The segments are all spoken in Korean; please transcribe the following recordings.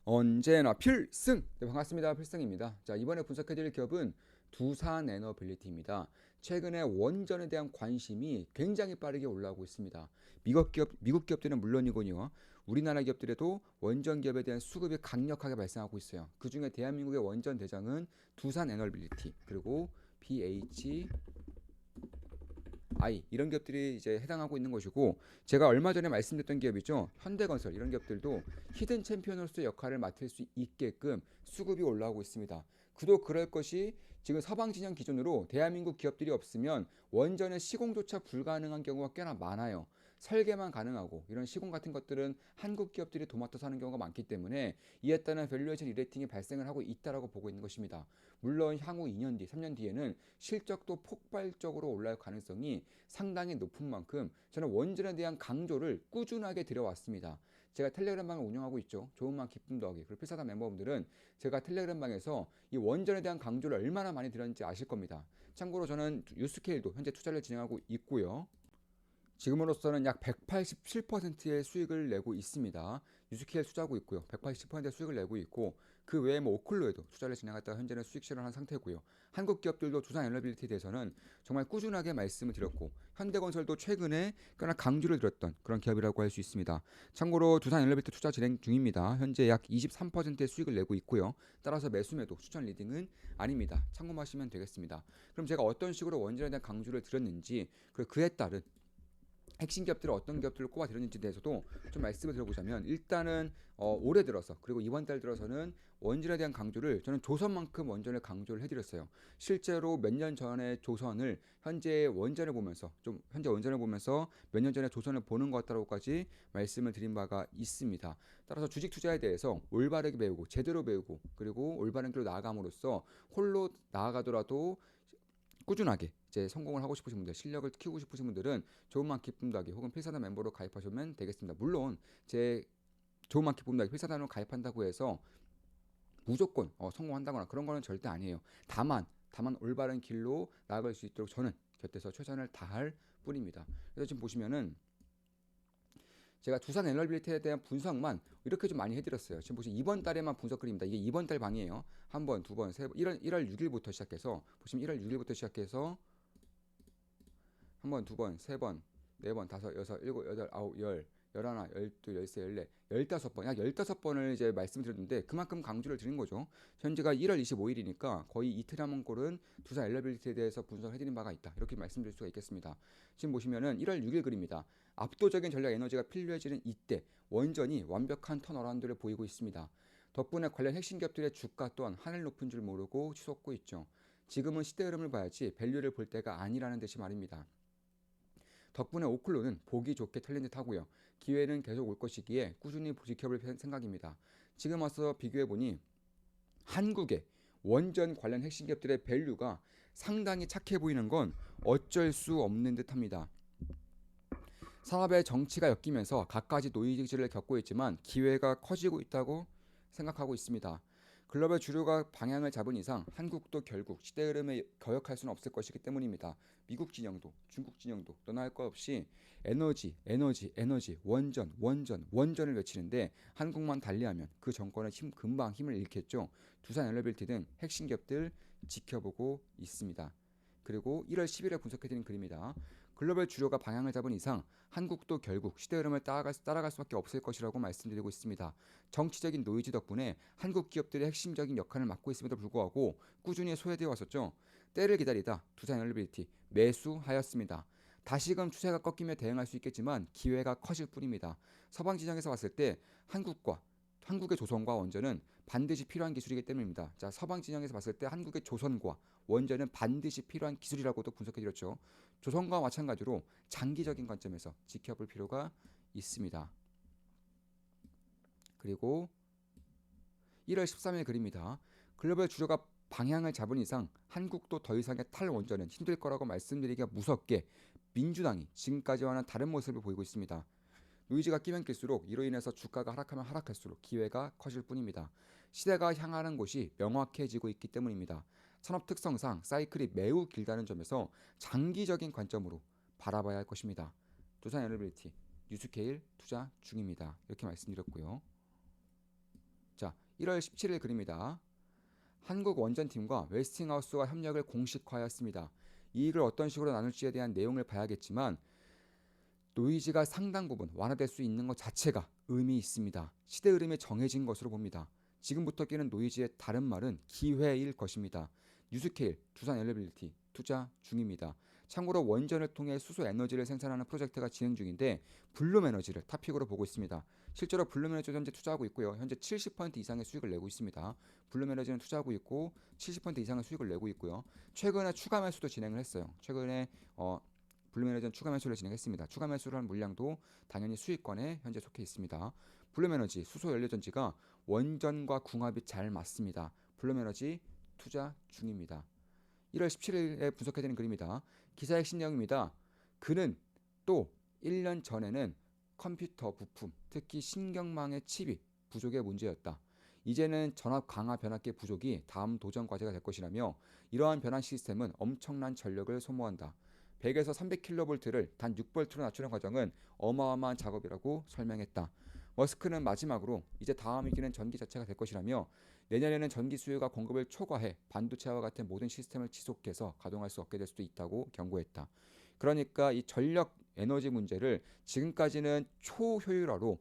언제나 필승! 네, 반갑습니다. 필승입니다. 자, 이번에 분석해드릴 기업은 두산에너빌리티입니다. 최근에 원전에 대한 관심이 굉장히 빠르게 올라오고 있습니다. 미국 기업들은 물론이군요. 우리나라 기업들에도 원전 기업에 대한 수급이 강력하게 발생하고 있어요. 그 중에 대한민국의 원전 대장은 두산에너빌리티, 그리고 BH 이런 기업들이 이제 해당하고 있는 것이고, 제가 얼마 전에 말씀드렸던 기업이죠. 현대건설 이런 기업들도 히든 챔피언으로서의 역할을 맡을 수 있게끔 수급이 올라오고 있습니다. 그도 그럴 것이 지금 서방 진영 기준으로 대한민국 기업들이 없으면 원전의 시공조차 불가능한 경우가 꽤나 많아요. 설계만 가능하고 이런 시공 같은 것들은 한국 기업들이 도맡아서 하는 경우가 많기 때문에 이에 따른 밸류에이션 리레이팅이 발생을 하고 있다라고 보고 있는 것입니다. 물론 향후 2년 뒤, 3년 뒤에는 실적도 폭발적으로 올라갈 가능성이 상당히 높은 만큼 저는 원전에 대한 강조를 꾸준하게 드려왔습니다. 제가 텔레그램 방을 운영하고 있죠. 좋은만 기쁨 더하기. 그리고 필사단 멤버분들은 제가 텔레그램 방에서 이 원전에 대한 강조를 얼마나 많이 드렸는지 아실 겁니다. 참고로 저는 유스케일도 현재 투자를 진행하고 있고요. 지금으로서는 약 187%의 수익을 내고 있습니다. 유스케일 투자하고 있고요. 187%의 수익을 내고 있고, 그 외에 뭐 오클로에도 투자를 진행했다가 현재는 수익 실현한 상태고요. 한국 기업들도 두산에너빌리티에 대해서는 정말 꾸준하게 말씀을 드렸고, 현대건설도 최근에 꽤나 강조를 드렸던 그런 기업이라고 할 수 있습니다. 참고로 두산에너빌리티 투자 진행 중입니다. 현재 약 23%의 수익을 내고 있고요. 따라서 매수매도 추천 리딩은 아닙니다. 참고하시면 되겠습니다. 그럼 제가 어떤 식으로 원전에 대한 강조를 드렸는지, 그리고 그에 따른 핵심 기업들을 어떤 기업들을 꼽아 드렸는지에 대해서도 좀 말씀을 드려보자면, 일단은 올해 들어서, 그리고 이번 달 들어서는 원전에 대한 강조를 저는 조선만큼 원전을 강조를 해드렸어요. 실제로 몇 년 전에 조선을 현재 원전을 보면서 몇 년 전에 조선을 보는 것 같다고까지 말씀을 드린 바가 있습니다. 따라서 주식 투자에 대해서 올바르게 배우고 제대로 배우고, 그리고 올바른 길로 나아감으로써 홀로 나아가더라도 꾸준하게 이제 성공을 하고 싶으신 분들, 실력을 키우고 싶으신 분들은 좋은만 기쁨 더하기 혹은 필사단 멤버로 가입하시면 되겠습니다. 물론 제 좋은만 기쁨 더하기 필사단으로 가입한다고 해서 무조건 성공한다거나 그런 거는 절대 아니에요. 다만 올바른 길로 나아갈 수 있도록 저는 곁에서 최선을 다할 뿐입니다. 그래서 지금 보시면은 제가 두산 에너빌리티에 대한 분석만 이렇게 좀 많이 해드렸어요. 지금 보시면 이번 달에만 분석 그립니다. 이게 이번 달 방이에요. 한 번, 두 번, 세 번, 1월 6일부터 시작해서, 보시면 1월 6일부터 시작해서 한 번, 두 번, 세 번, 네 번, 다섯, 여섯, 일곱, 여덟, 아홉, 열, 열하나, 열둘, 열세, 열네, 15번, 약 15번을 이제 말씀드렸는데 그만큼 강조를 드린 거죠. 현재가 1월 25일이니까 거의 이틀 남은 꼴은 두산 엘러빌리티에 대해서 분석을 해드린 바가 있다. 이렇게 말씀드릴 수가 있겠습니다. 지금 보시면은 1월 6일 그립니다. 압도적인 전략 에너지가 필요해지는 이때 원전이 완벽한 턴어라운드를 보이고 있습니다. 덕분에 관련 핵심 기업들의 주가 또한 하늘 높은 줄 모르고 치솟고 있죠. 지금은 시대 흐름을 봐야지 밸류를 볼 때가 아니라는 듯이 말입니다. 덕분에 오클로는 보기 좋게 털린 듯 하고요. 기회는 계속 올 것이기에 꾸준히 지켜볼 생각입니다. 지금 와서 비교해보니 한국의 원전 관련 핵심 기업들의 밸류가 상당히 착해 보이는 건 어쩔 수 없는 듯 합니다. 산업의 정치가 엮이면서 갖가지 노이즈를 겪고 있지만 기회가 커지고 있다고 생각하고 있습니다. 글로벌 주류가 방향을 잡은 이상 한국도 결국 시대 흐름에 거역할 수는 없을 것이기 때문입니다. 미국 진영도 중국 진영도 너나 할 것 없이 에너지, 원전을 외치는데 한국만 달리하면 그 정권은 금방 힘을 잃겠죠. 두산 엘러빌티 등 핵심 기업들 지켜보고 있습니다. 그리고 1월 10일에 분석해드린 그림이다. 글로벌 주류가 방향을 잡은 이상 한국도 결국 시대 흐름을 따라갈 수밖에 없을 것이라고 말씀드리고 있습니다. 정치적인 노이즈 덕분에 한국 기업들의 핵심적인 역할을 맡고 있음에도 불구하고 꾸준히 소외되어 왔었죠. 때를 기다리다 두산 엘리빌리티 매수하였습니다. 다시금 추세가 꺾이며 대응할 수 있겠지만 기회가 커질 뿐입니다. 서방 지정에서 봤을 때 한국의 조선과 원전은 반드시 필요한 기술이기 때문입니다. 자, 서방 진영에서 봤을 때 한국의 조선과 원전은 반드시 필요한 기술이라고도 분석해드렸죠. 조선과 마찬가지로 장기적인 관점에서 지켜볼 필요가 있습니다. 그리고 1월 13일 그립니다. 글로벌 주류가 방향을 잡은 이상 한국도 더 이상의 탈원전은 힘들 거라고 말씀드리기가 무섭게 민주당이 지금까지와는 다른 모습을 보이고 있습니다. 노이즈가 끼면 낄수록 이로 인해서 주가가 하락하면 하락할수록 기회가 커질 뿐입니다. 시대가 향하는 곳이 명확해지고 있기 때문입니다. 산업 특성상 사이클이 매우 길다는 점에서 장기적인 관점으로 바라봐야 할 것입니다. 두산 에너빌리티 뉴스케일 투자 중입니다. 이렇게 말씀드렸고요. 자, 1월 17일 글입니다. 한국원전팀과 웨스팅하우스와 협력을 공식화하였습니다. 이익을 어떤 식으로 나눌지에 대한 내용을 봐야겠지만 노이즈가 상당 부분 완화될 수 있는 것 자체가 의미 있습니다. 시대 흐름이 정해진 것으로 봅니다. 지금부터 끼는 노이즈의 다른 말은 기회일 것입니다. 뉴스케일, 두산 엘리빌리티 투자 중입니다. 참고로 원전을 통해 수소 에너지를 생산하는 프로젝트가 진행 중인데 블룸 에너지를 탑픽으로 보고 있습니다. 실제로 블룸 에너지도 현재 투자하고 있고요. 현재 70% 이상의 수익을 내고 있습니다. 블룸 에너지는 투자하고 있고 70% 이상의 수익을 내고 있고요. 최근에 추가 매수도 진행을 했어요. 최근에 블룸에너지는 추가 매수를 진행했습니다. 추가 매수를 한 물량도 당연히 수익권에 현재 속해 있습니다. 블룸에너지 수소 연료전지가 원전과 궁합이 잘 맞습니다. 블룸에너지 투자 중입니다. 1월 17일에 분석해드린 글입니다. 기사 핵심 내용입니다. 그는 또 1년 전에는 컴퓨터 부품, 특히 신경망의 칩이 부족의 문제였다. 이제는 전압 강화 변압기 부족이 다음 도전 과제가 될 것이라며 이러한 변환 시스템은 엄청난 전력을 소모한다. 100에서 300kV를 단 6V로 낮추는 과정은 어마어마한 작업이라고 설명했다. 머스크는 마지막으로 이제 다음 위기는 전기 자체가 될 것이라며 내년에는 전기 수요가 공급을 초과해 반도체와 같은 모든 시스템을 지속해서 가동할 수 없게 될 수도 있다고 경고했다. 그러니까 이 전력 에너지 문제를 지금까지는 초효율화로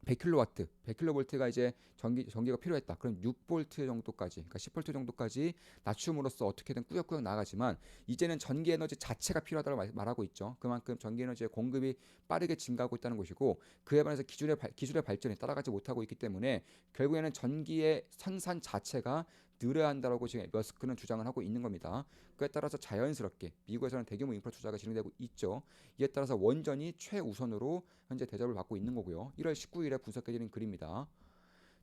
100kW, 100kV가 이제 전기가 필요했다. 그럼 6V 정도까지, 그러니까 10V 정도까지 낮춤으로써 어떻게든 꾸역꾸역 나가지만 이제는 전기 에너지 자체가 필요하다고 말하고 있죠. 그만큼 전기 에너지의 공급이 빠르게 증가하고 있다는 것이고 그에 반해서 기술의 발전이 따라가지 못하고 있기 때문에 결국에는 전기의 생산 자체가 늘어야 한다라고 지금 머스크는 주장을 하고 있는 겁니다. 그에 따라서 자연스럽게 미국에서는 대규모 인프라 투자가 진행되고 있죠. 이에 따라서 원전이 최우선으로 현재 대접을 받고 있는 거고요. 1월 19일에 분석해드린 글입니다.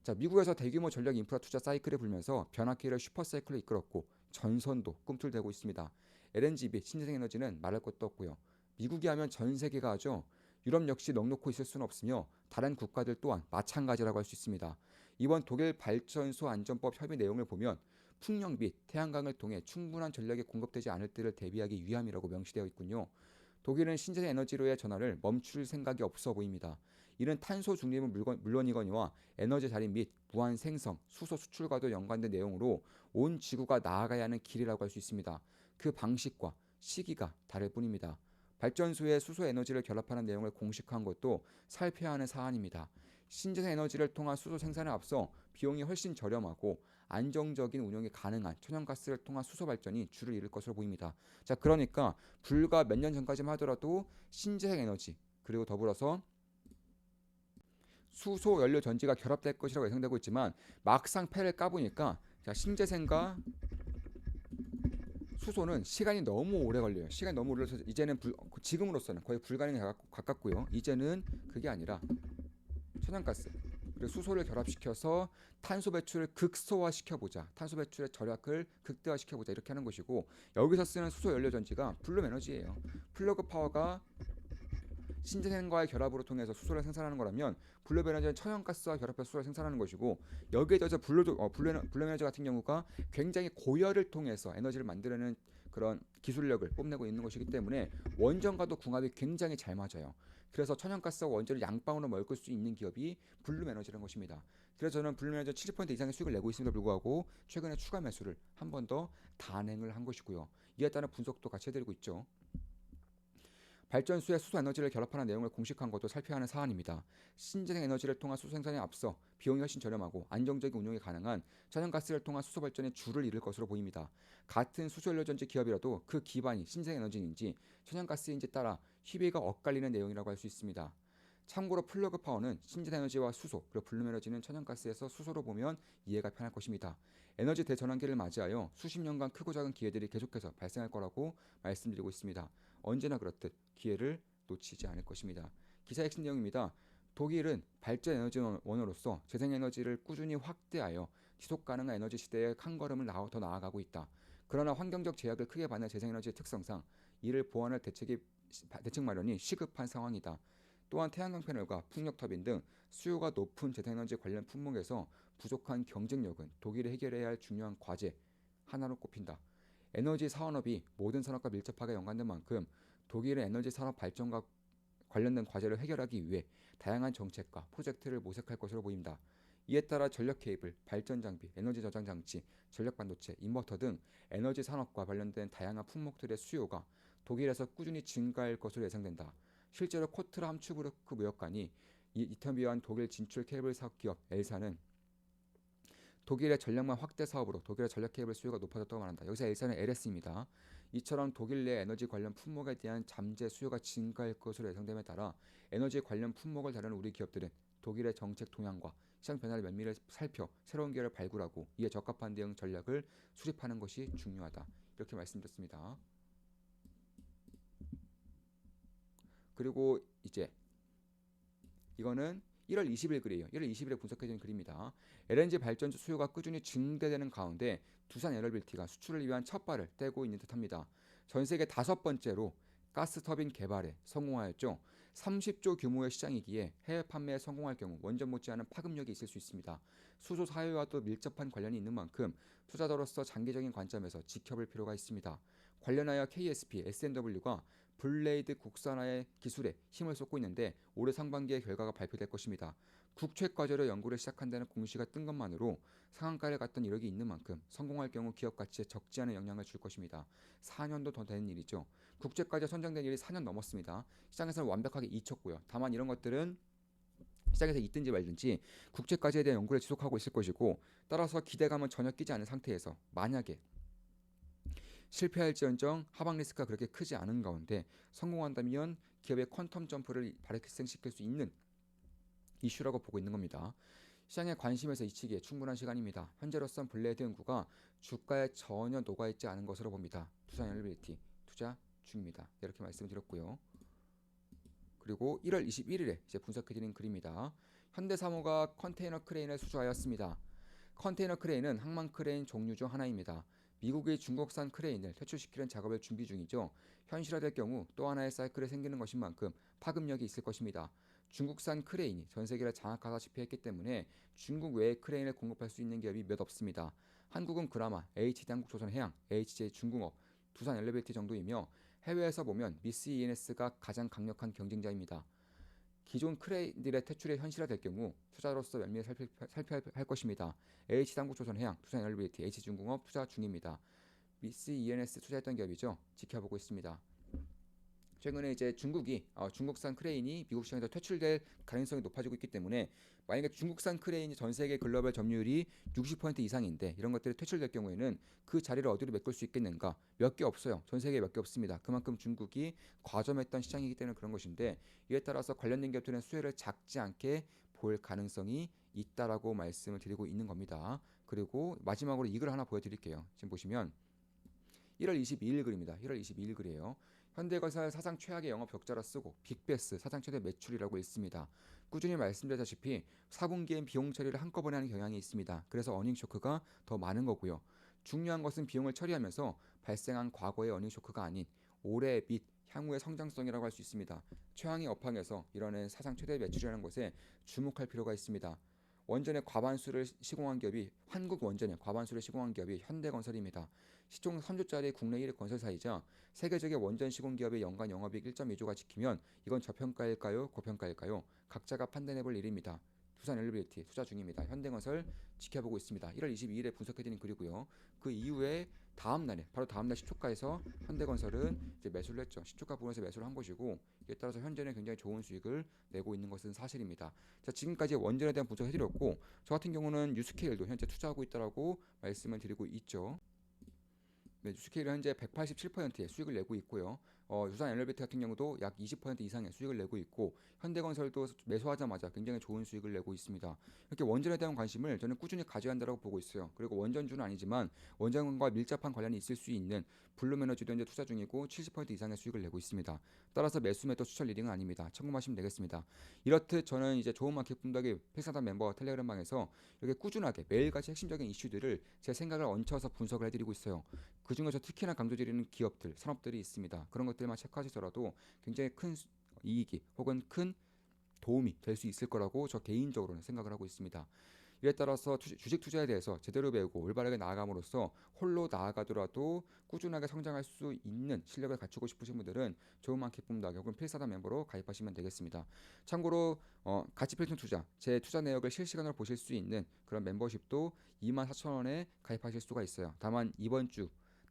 자, 미국에서 대규모 전력 인프라 투자 사이클을 불면서 변압기를 슈퍼 사이클로 이끌었고 전선도 꿈틀대고 있습니다. LNG, 신재생에너지는 말할 것도 없고요. 미국이 하면 전 세계가 하죠. 유럽 역시 넉넉히 있을 수는 없으며 다른 국가들 또한 마찬가지라고 할 수 있습니다. 이번 독일 발전소 안전법 협의 내용을 보면 풍력 및 태양광을 통해 충분한 전력이 공급되지 않을 때를 대비하기 위함이라고 명시되어 있군요. 독일은 신재생 에너지로의 전환을 멈출 생각이 없어 보입니다. 이는 탄소 중립은 물론이거니와 에너지 자립 및 무한 생성, 수소 수출과도 연관된 내용으로 온 지구가 나아가야 하는 길이라고 할 수 있습니다. 그 방식과 시기가 다를 뿐입니다. 발전소에 수소 에너지를 결합하는 내용을 공식화한 것도 살펴야 하는 사안입니다. 신재생 에너지를 통한 수소 생산에 앞서 비용이 훨씬 저렴하고 안정적인 운영이 가능한 천연가스를 통한 수소 발전이 줄을 이룰 것으로 보입니다. 자, 그러니까 불과 몇 년 전까지만 하더라도 신재생 에너지 그리고 더불어서 수소 연료 전지가 결합될 것이라고 예상되고 있지만 막상 패를 까보니까 자, 신재생과 수소는 시간이 너무 오래 걸려요. 시간이 너무 오래 걸려서 이제는 지금으로서는 거의 불가능에 가깝고요. 이제는 그게 아니라 천연가스 그리고 수소를 결합시켜서 탄소 배출을 극소화시켜보자. 탄소 배출의 절약을 극대화시켜보자. 이렇게 하는 것이고 여기서 쓰는 수소 연료 전지가 플룸 에너지예요. 플러그 파워가 신재생과의 결합으로 통해서 수소를 생산하는 거라면 블룸 에너지는 천연가스와 결합해서 수소를 생산하는 것이고 여기에 더해서 블룸 에너지 같은 경우가 굉장히 고열을 통해서 에너지를 만들어내는 그런 기술력을 뽐내고 있는 것이기 때문에 원전과도 궁합이 굉장히 잘 맞아요. 그래서 천연가스와 원전을 양방으로 먹을 수 있는 기업이 블룸 에너지라는 것입니다. 그래서 저는 블룸 에너지 70% 이상의 수익을 내고 있음에도 불구하고 최근에 추가 매수를 한 번 더 단행을 한 것이고요. 이에 따른 분석도 같이 해드리고 있죠. 발전소에 수소 에너지를 결합하는 내용을 공식화한 것도 살펴야 하는 사안입니다. 신재생 에너지를 통한 수소 생산에 앞서 비용이 훨씬 저렴하고 안정적인 운용이 가능한 천연가스를 통한 수소 발전에 줄을 이룰 것으로 보입니다. 같은 수소연료전지 기업이라도 그 기반이 신재생 에너지인지 천연가스인지 따라 희비가 엇갈리는 내용이라고 할 수 있습니다. 참고로 플러그 파워는 신재생 에너지와 수소, 그리고 블룸 에너지는 천연가스에서 수소로 보면 이해가 편할 것입니다. 에너지 대전환기를 맞이하여 수십 년간 크고 작은 기회들이 계속해서 발생할 거라고 말씀드리고 있습니다. 언제나 그렇듯 기회를 놓치지 않을 것입니다. 기사 핵심 내용입니다. 독일은 발전 에너지 원으로서 재생에너지를 꾸준히 확대하여 지속 가능한 에너지 시대에 한 걸음을 더 나아가고 있다. 그러나 환경적 제약을 크게 받는 재생에너지의 특성상 이를 보완할 대책 마련이 시급한 상황이다. 또한 태양광 패널과 풍력 터빈 등 수요가 높은 재생에너지 관련 품목에서 부족한 경쟁력은 독일이 해결해야 할 중요한 과제 하나로 꼽힌다. 에너지 산업이 모든 산업과 밀접하게 연관된 만큼 독일의 에너지 산업 발전과 관련된 과제를 해결하기 위해 다양한 정책과 프로젝트를 모색할 것으로 보입니다. 이에 따라 전력 케이블, 발전 장비, 에너지 저장 장치, 전력 반도체, 인버터 등 에너지 산업과 관련된 다양한 품목들의 수요가 독일에서 꾸준히 증가할 것으로 예상된다. 실제로 코트라 함츠부르크 무역관이 이터비한 독일 진출 케이블 사업 기업 엘사는 독일의 전력망 확대 사업으로 독일의 전력 케이블 수요가 높아졌다고 말한다. 여기서 엘사는 LS입니다. 이처럼 독일 내 에너지 관련 품목에 대한 잠재 수요가 증가할 것으로 예상됨에 따라 에너지 관련 품목을 다루는 우리 기업들은 독일의 정책 동향과 시장 변화를 면밀히 살펴 새로운 기회를 발굴하고 이에 적합한 대응 전략을 수립하는 것이 중요하다. 이렇게 말씀드렸습니다. 그리고 이제 이거는 1월 20일 글이에요. 1월 20일에 분석해진 글입니다. LNG 발전소 수요가 꾸준히 증대되는 가운데 두산 에너빌티가 수출을 위한 첫 발을 떼고 있는 듯합니다. 전 세계 다섯 번째로 가스 터빈 개발에 성공하였죠. 30조 규모의 시장이기에 해외 판매에 성공할 경우 원전 못지않은 파급력이 있을 수 있습니다. 수소 사회와도 밀접한 관련이 있는 만큼 투자자로서 장기적인 관점에서 지켜볼 필요가 있습니다. 관련하여 KSP, S&W가 블레이드 국산화의 기술에 힘을 쏟고 있는데 올해 상반기에 결과가 발표될 것입니다. 국채 과제로 연구를 시작한다는 공시가 뜬 것만으로 상한가를 갔던 이력이 있는 만큼 성공할 경우 기업 가치에 적지 않은 영향을 줄 것입니다. 4년도 더 되는 일이죠. 국채 과제 선정된 일이 4년 넘었습니다. 시장에서는 완벽하게 잊혔고요. 다만 이런 것들은 시장에서 있든지 말든지 국채 과제에 대한 연구를 지속하고 있을 것이고 따라서 기대감은 전혀 끼지 않은 상태에서 만약에 실패할지언정 하방 리스크가 그렇게 크지 않은 가운데 성공한다면 기업의 퀀텀 점프를 발생시킬 수 있는 이슈라고 보고 있는 겁니다. 시장에 관심에서 잊히기에 충분한 시간입니다. 현재로선 블레이드 연구가 주가에 전혀 녹아있지 않은 것으로 봅니다. 두산 에너빌리티 투자 중입니다. 이렇게 말씀드렸고요. 그리고 1월 21일에 이제 분석해드린 글입니다. 현대사무가 컨테이너 크레인을 수주하였습니다. 컨테이너 크레인은 항만 크레인 종류 중 하나입니다. 미국의 중국산 크레인을 퇴출시키는 작업을 준비 중이죠. 현실화될 경우 또 하나의 사이클이 생기는 것인 만큼 파급력이 있을 것입니다. 중국산 크레인이 전 세계를 장악하다시피 했기 때문에 중국 외의 크레인을 공급할 수 있는 기업이 몇 없습니다. 한국은 그나마 HD 한국조선해양, HJ 중공업, 두산 엘리베이터 정도이며 해외에서 보면 미스 ENS가 가장 강력한 경쟁자입니다. 기존 크레인들의 퇴출이 현실화될 경우 투자로서 면밀히 살펴야 할 것입니다. H당국조선해양, 두산에너빌리티, H중공업 투자 중입니다. 미스 ENS 투자했던 기업이죠. 지켜보고 있습니다. 최근에 이제 중국이 중국산 크레인이 미국 시장에서 퇴출될 가능성이 높아지고 있기 때문에 만약에 중국산 크레인이 전 세계 글로벌 점유율이 60% 이상인데 이런 것들이 퇴출될 경우에는 그 자리를 어디로 메꿀 수 있겠는가? 몇 개 없어요. 전 세계에 몇 개 없습니다. 그만큼 중국이 과점했던 시장이기 때문에 그런 것인데 이에 따라서 관련된 기업들은 수혜를 작지 않게 볼 가능성이 있다라고 말씀을 드리고 있는 겁니다. 그리고 마지막으로 이 글 하나 보여드릴게요. 지금 보시면 1월 22일 글입니다. 1월 22일 글이에요. 현대건설 사상 최악의 영업 적자라 쓰고 빅베스 사상 최대 매출이라고 있습니다. 꾸준히 말씀드렸다시피 4분기엔 비용 처리를 한꺼번에 하는 경향이 있습니다. 그래서 어닝 쇼크가 더 많은 거고요. 중요한 것은 비용을 처리하면서 발생한 과거의 어닝 쇼크가 아닌 올해 및 향후의 성장성이라고 할 수 있습니다. 최악의 업황에서 이뤄낸 사상 최대 매출이라는 것에 주목할 필요가 있습니다. 원전의 과반수를 시공한 기업이 한국 원전의 과반수를 시공한 기업이 현대건설입니다. 시총 3조짜리 국내 1위 건설사이자 세계적인 원전 시공 기업의 연간 영업이익 1.2조가 지키면 이건 저평가일까요? 고평가일까요? 각자가 판단해볼 일입니다. 두산 엘리베이티 투자 중입니다. 현대건설 지켜보고 있습니다. 1월 22일에 분석해드린 글이고요. 그 이후에 다음 날에 바로 다음 날 10초가에서 현대건설은 이제 매수를 했죠. 10초가 부분에서 매수를 한 것이고 이에 따라서 현재는 굉장히 좋은 수익을 내고 있는 것은 사실입니다. 자, 지금까지 원전에 대한 분석해드렸고 저 같은 경우는 유스케일도 현재 투자하고 있다라고 말씀을 드리고 있죠. 네, 뉴스케일은 현재 187%의 수익을 내고 있고요. 두산 엘리베이터 같은 경우도 약 20% 이상의 수익을 내고 있고 현대건설도 매수하자마자 굉장히 좋은 수익을 내고 있습니다. 이렇게 원전에 대한 관심을 저는 꾸준히 가져야 한다고 보고 있어요. 그리고 원전주는 아니지만 원전과 밀접한 관련이 있을 수 있는 블룸에너지도 현재 투자 중이고 70% 이상의 수익을 내고 있습니다. 따라서 매수 매도 추천 리딩은 아닙니다. 참고하시면 되겠습니다. 이렇듯 저는 이제 좋은 마켓 분석의 필사단 멤버 텔레그램방에서 이렇게 꾸준하게 매일같이 핵심적인 이슈들을 제 생각을 얹혀서 분석을 해드리고 있어요. 그 중에서 특히나 강조드리는 기업들, 산업들이 있습니다. 그런 것들만 체크하시더라도 굉장히 큰 이익이 혹은 큰 도움이 될 수 있을 거라고 저 개인적으로는 생각을 하고 있습니다. 이에 따라서 주식 투자에 대해서 제대로 배우고 올바르게 나아감으로써 홀로 나아가더라도 꾸준하게 성장할 수 있는 실력을 갖추고 싶으신 분들은 좋은 마켓 붐 혹은 필사단 멤버로 가입하시면 되겠습니다. 참고로 가치 필승 투자 제 투자 내역을 실시간으로 보실 수 있는 그런 멤버십도 24,000원에 가입하실 수가 있어요. 다만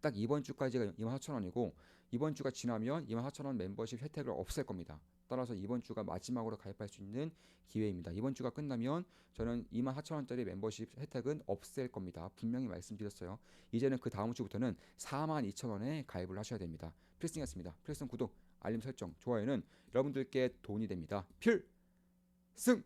딱 이번 주까지가 24,000원이고 이번 주가 지나면 24,000원 멤버십 혜택을 없앨 겁니다. 따라서 이번 주가 마지막으로 가입할 수 있는 기회입니다. 이번 주가 끝나면 저는 24,000원짜리 멤버십 혜택은 없앨 겁니다. 분명히 말씀드렸어요. 이제는 그 다음 주부터는 42,000원에 가입을 하셔야 됩니다. 필승이었습니다. 필승 구독, 알림 설정, 좋아요는 여러분들께 돈이 됩니다. 필승!